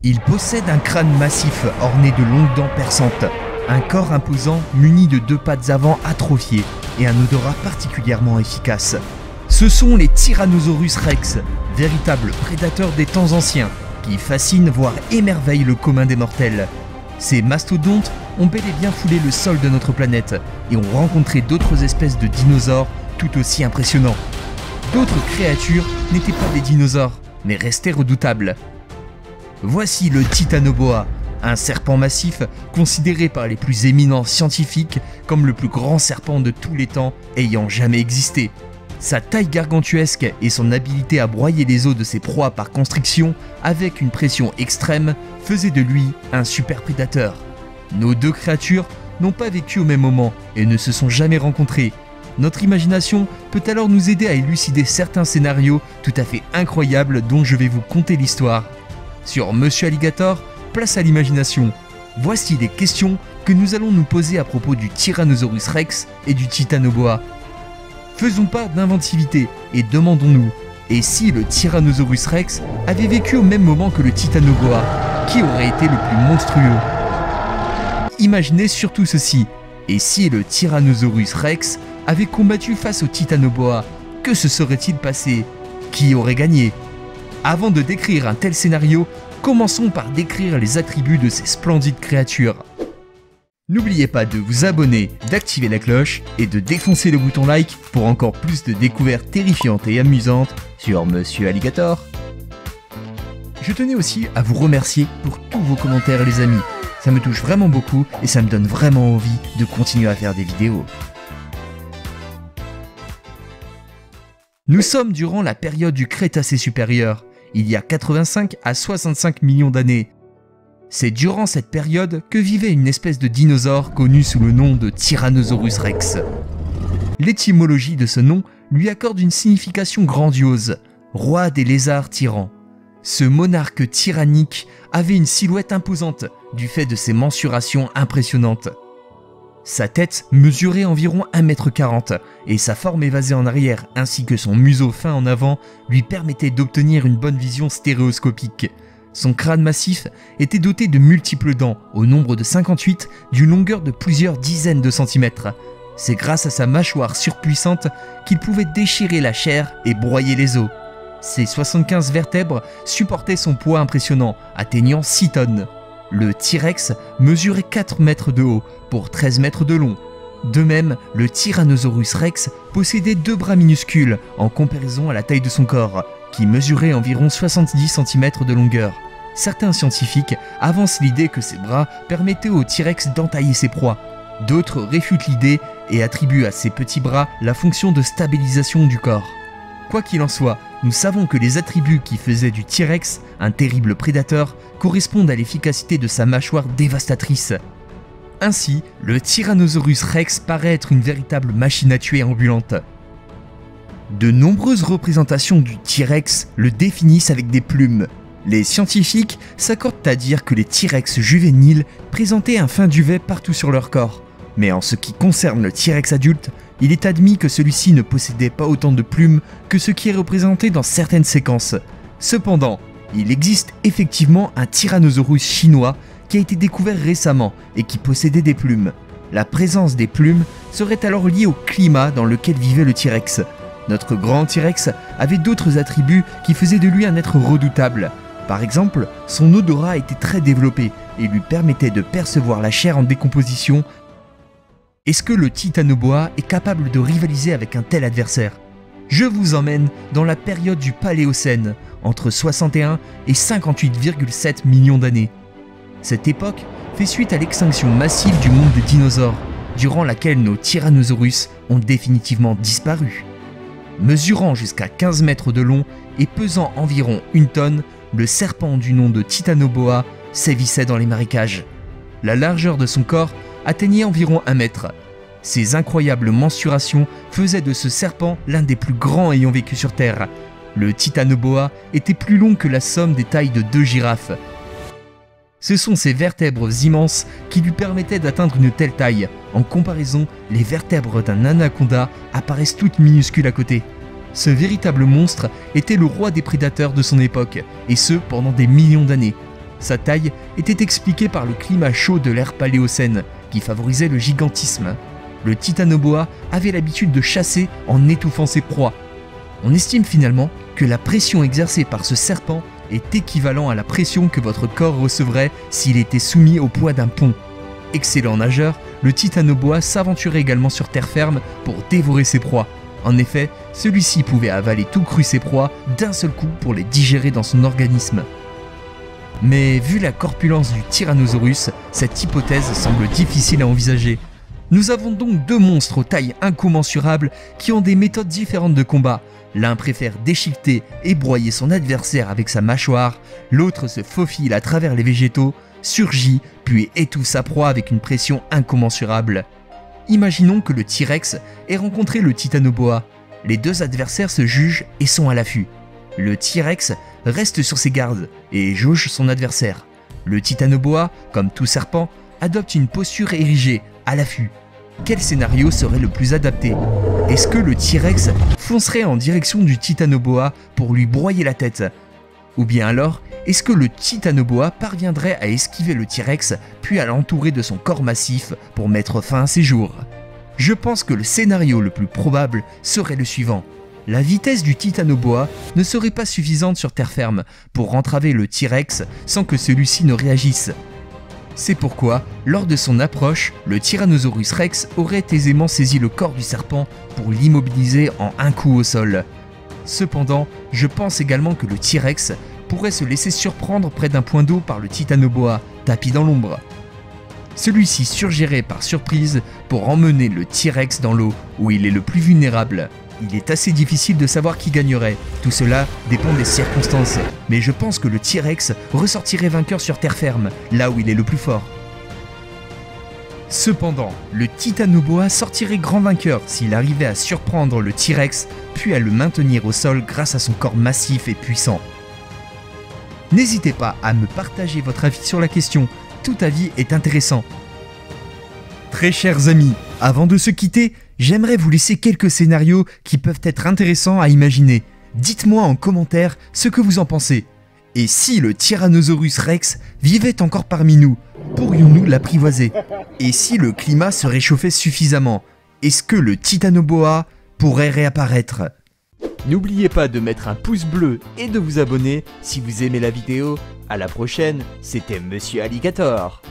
Il possède un crâne massif orné de longues dents perçantes, un corps imposant muni de 2 pattes avant atrophiées et un odorat particulièrement efficace. Ce sont les Tyrannosaurus rex, véritables prédateurs des temps anciens, qui fascinent voire émerveillent le commun des mortels. Ces mastodontes ont bel et bien foulé le sol de notre planète et ont rencontré d'autres espèces de dinosaures tout aussi impressionnants. D'autres créatures n'étaient pas des dinosaures, mais restaient redoutables. Voici le Titanoboa, un serpent massif considéré par les plus éminents scientifiques comme le plus grand serpent de tous les temps ayant jamais existé. Sa taille gargantuesque et son habileté à broyer les os de ses proies par constriction avec une pression extrême faisaient de lui un super prédateur. Nos deux créatures n'ont pas vécu au même moment et ne se sont jamais rencontrées. Notre imagination peut alors nous aider à élucider certains scénarios tout à fait incroyables dont je vais vous conter l'histoire. Sur Monsieur Alligator, place à l'imagination. Voici les questions que nous allons nous poser à propos du Tyrannosaurus rex et du Titanoboa. Faisons part d'inventivité et demandons-nous, et si le Tyrannosaurus rex avait vécu au même moment que le Titanoboa, qui aurait été le plus monstrueux? Imaginez surtout ceci, et si le Tyrannosaurus rex avait combattu face au Titanoboa, que se serait-il passé? Qui aurait gagné? Avant de décrire un tel scénario, commençons par décrire les attributs de ces splendides créatures. N'oubliez pas de vous abonner, d'activer la cloche et de défoncer le bouton like pour encore plus de découvertes terrifiantes et amusantes sur Monsieur Alligator. Je tenais aussi à vous remercier pour tous vos commentaires les amis, ça me touche vraiment beaucoup et ça me donne vraiment envie de continuer à faire des vidéos. Nous sommes durant la période du Crétacé supérieur, il y a 85 à 65 millions d'années. C'est durant cette période que vivait une espèce de dinosaure connu sous le nom de Tyrannosaurus rex. L'étymologie de ce nom lui accorde une signification grandiose, roi des lézards tyrans. Ce monarque tyrannique avait une silhouette imposante du fait de ses mensurations impressionnantes. Sa tête mesurait environ 1,40 m et sa forme évasée en arrière ainsi que son museau fin en avant lui permettaient d'obtenir une bonne vision stéréoscopique. Son crâne massif était doté de multiples dents, au nombre de 58, d'une longueur de plusieurs dizaines de centimètres. C'est grâce à sa mâchoire surpuissante qu'il pouvait déchirer la chair et broyer les os. Ses 75 vertèbres supportaient son poids impressionnant, atteignant 6 tonnes. Le T-Rex mesurait 4 mètres de haut pour 13 mètres de long. De même, le Tyrannosaurus rex possédait 2 bras minuscules en comparaison à la taille de son corps, qui mesurait environ 70 cm de longueur. Certains scientifiques avancent l'idée que ces bras permettaient au T-Rex d'entailler ses proies. D'autres réfutent l'idée et attribuent à ces petits bras la fonction de stabilisation du corps. Quoi qu'il en soit, nous savons que les attributs qui faisaient du T-Rex un terrible prédateur correspondent à l'efficacité de sa mâchoire dévastatrice. Ainsi, le Tyrannosaurus rex paraît être une véritable machine à tuer ambulante. De nombreuses représentations du T-Rex le définissent avec des plumes. Les scientifiques s'accordent à dire que les T-Rex juvéniles présentaient un fin duvet partout sur leur corps. Mais en ce qui concerne le T-Rex adulte, il est admis que celui-ci ne possédait pas autant de plumes que ce qui est représenté dans certaines séquences. Cependant, il existe effectivement un Tyrannosaurus chinois qui a été découvert récemment et qui possédait des plumes. La présence des plumes serait alors liée au climat dans lequel vivait le T-Rex. Notre grand T-Rex avait d'autres attributs qui faisaient de lui un être redoutable. Par exemple, son odorat était très développé et lui permettait de percevoir la chair en décomposition. Est-ce que le Titanoboa est capable de rivaliser avec un tel adversaire? Je vous emmène dans la période du Paléocène, entre 61 et 58,7 millions d'années. Cette époque fait suite à l'extinction massive du monde des dinosaures, durant laquelle nos Tyrannosaurus ont définitivement disparu. Mesurant jusqu'à 15 mètres de long et pesant environ 1 tonne, le serpent du nom de Titanoboa sévissait dans les marécages. La largeur de son corps atteignait environ 1 mètre. Ses incroyables mensurations faisaient de ce serpent l'un des plus grands ayant vécu sur Terre. Le Titanoboa était plus long que la somme des tailles de 2 girafes. Ce sont ses vertèbres immenses qui lui permettaient d'atteindre une telle taille. En comparaison, les vertèbres d'un anaconda apparaissent toutes minuscules à côté. Ce véritable monstre était le roi des prédateurs de son époque, et ce pendant des millions d'années. Sa taille était expliquée par le climat chaud de l'ère paléocène, qui favorisait le gigantisme. Le titanoboa avait l'habitude de chasser en étouffant ses proies. On estime finalement que la pression exercée par ce serpent est équivalent à la pression que votre corps recevrait s'il était soumis au poids d'un pont. Excellent nageur, le titanoboa s'aventurait également sur terre ferme pour dévorer ses proies. En effet, celui-ci pouvait avaler tout cru ses proies d'un seul coup pour les digérer dans son organisme. Mais vu la corpulence du Tyrannosaurus, cette hypothèse semble difficile à envisager. Nous avons donc deux monstres aux tailles incommensurable qui ont des méthodes différentes de combat. L'un préfère déchiqueter et broyer son adversaire avec sa mâchoire, l'autre se faufile à travers les végétaux, surgit puis étouffe sa proie avec une pression incommensurable. Imaginons que le T-Rex ait rencontré le titanoboa. Les deux adversaires se jugent et sont à l'affût. Le T-Rex reste sur ses gardes et jauge son adversaire. Le titanoboa, comme tout serpent, adopte une posture érigée, à l'affût. Quel scénario serait le plus adapté? Est-ce que le T-Rex foncerait en direction du titanoboa pour lui broyer la tête? Ou bien alors, est-ce que le titanoboa parviendrait à esquiver le T-Rex puis à l'entourer de son corps massif pour mettre fin à ses jours? Je pense que le scénario le plus probable serait le suivant. La vitesse du titanoboa ne serait pas suffisante sur terre ferme pour entraver le T-Rex sans que celui-ci ne réagisse. C'est pourquoi, lors de son approche, le Tyrannosaurus Rex aurait aisément saisi le corps du serpent pour l'immobiliser en un coup au sol. Cependant, je pense également que le T-Rex pourrait se laisser surprendre près d'un point d'eau par le titanoboa, tapi dans l'ombre. Celui-ci surgirait par surprise pour emmener le T-Rex dans l'eau, où il est le plus vulnérable. Il est assez difficile de savoir qui gagnerait, tout cela dépend des circonstances, mais je pense que le T-Rex ressortirait vainqueur sur terre ferme, là où il est le plus fort. Cependant, le titanoboa sortirait grand vainqueur s'il arrivait à surprendre le T-Rex, puis à le maintenir au sol grâce à son corps massif et puissant. N'hésitez pas à me partager votre avis sur la question, tout avis est intéressant. Très chers amis, avant de se quitter, j'aimerais vous laisser quelques scénarios qui peuvent être intéressants à imaginer. Dites-moi en commentaire ce que vous en pensez. Et si le Tyrannosaurus Rex vivait encore parmi nous, pourrions-nous l'apprivoiser? Et si le climat se réchauffait suffisamment, est-ce que le titanoboa pourrait réapparaître? N'oubliez pas de mettre un pouce bleu et de vous abonner si vous aimez la vidéo. À la prochaine, c'était Monsieur Alligator.